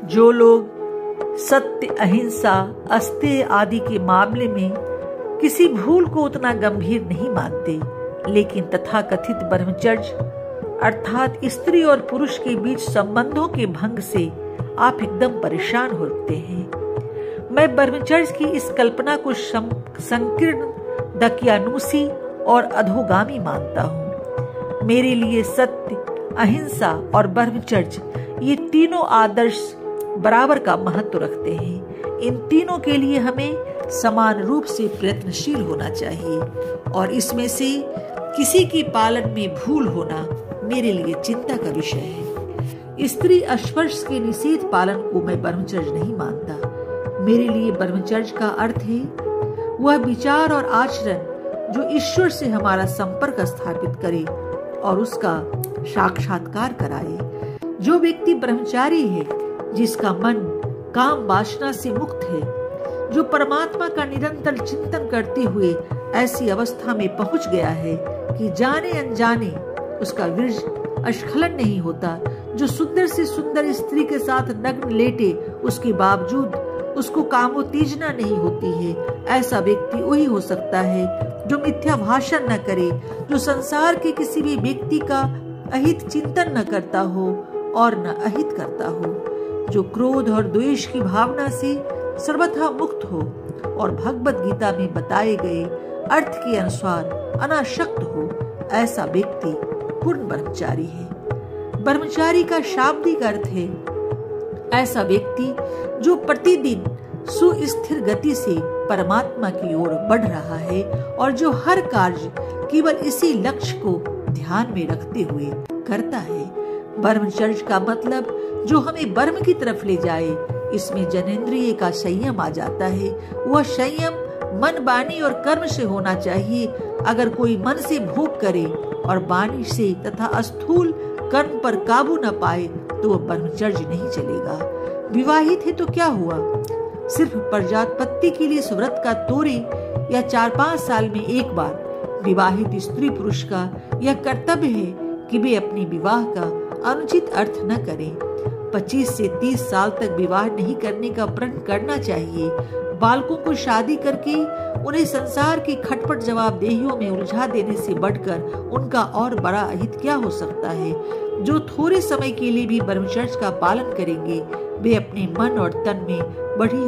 जो लोग सत्य, अहिंसा, अस्तेय आदि के मामले में किसी भूल को उतना गंभीर नहीं मानते, लेकिन तथाकथित ब्रह्मचर्य अर्थात स्त्री और पुरुष के बीच संबंधों के भंग से आप एकदम परेशान होते हैं। मैं ब्रह्मचर्य की इस कल्पना को संकीर्ण, दकियानूसी और अधोगामी मानता हूँ। मेरे लिए सत्य, अहिंसा और ब्रह्मचर्य ये तीनों आदर्श बराबर का महत्व रखते हैं। इन तीनों के लिए हमें समान रूप से प्रयत्नशील होना चाहिए और इसमें से किसी के पालन में भूल होना मेरे लिए चिंता का विषय है। स्त्री स्पर्श के निषेध पालन को मैं ब्रह्मचर्य नहीं मानता। मेरे लिए ब्रह्मचर्य का अर्थ है वह विचार और आचरण जो ईश्वर से हमारा संपर्क स्थापित करे और उसका साक्षात्कार कराए। जो व्यक्ति ब्रह्मचारी है, जिसका मन काम वासना से मुक्त है, जो परमात्मा का निरंतर चिंतन करते हुए ऐसी अवस्था में पहुंच गया है कि जाने अनजाने उसका वीर्य स्खलन नहीं होता, जो सुंदर से सुंदर स्त्री के साथ नग्न लेटे उसके बावजूद उसको कामोत्तेजना नहीं होती है, ऐसा व्यक्ति वही हो सकता है जो मिथ्या भाषण न करे, जो संसार के किसी भी व्यक्ति का अहित चिंतन न करता हो और न अहित करता हो, जो क्रोध और द्वेष की भावना से सर्वथा मुक्त हो और भगवत गीता में बताए गए अर्थ के अनुसार अनासक्त हो, ऐसा व्यक्ति पूर्ण ब्रह्मचारी है। ब्रह्मचारी का शाब्दिक अर्थ है ऐसा व्यक्ति जो प्रतिदिन सुस्थिर गति से परमात्मा की ओर बढ़ रहा है और जो हर कार्य केवल इसी लक्ष्य को ध्यान में रखते हुए करता है। ब्रह्मचर्य का मतलब जो हमें ब्रह्म की तरफ ले जाए, इसमें जनेंद्रिय का संयम आ जाता है। वह संयम मन, वाणी और कर्म से होना चाहिए। अगर कोई मन से भोग करे और वाणी से तथा स्थूल कर्म पर काबू न पाए तो वह ब्रह्मचर्य नहीं चलेगा। विवाहित है तो क्या हुआ, सिर्फ प्रजापति के लिए व्रत का तोड़े या 4-5 साल में एक बार। विवाहित स्त्री पुरुष का यह कर्तव्य है कि वे अपने विवाह का अनुचित अर्थ न करें। 25 से 30 साल तक विवाह नहीं करने का प्रण करना चाहिए। बालकों को शादी करके उन्हें संसार की खटपट जवाबदेहियों में उलझा देने से बढ़कर उनका और बड़ा अहित क्या हो सकता है। जो थोड़े समय के लिए भी ब्रह्मचर्य का पालन करेंगे वे अपने मन और तन में बढ़ी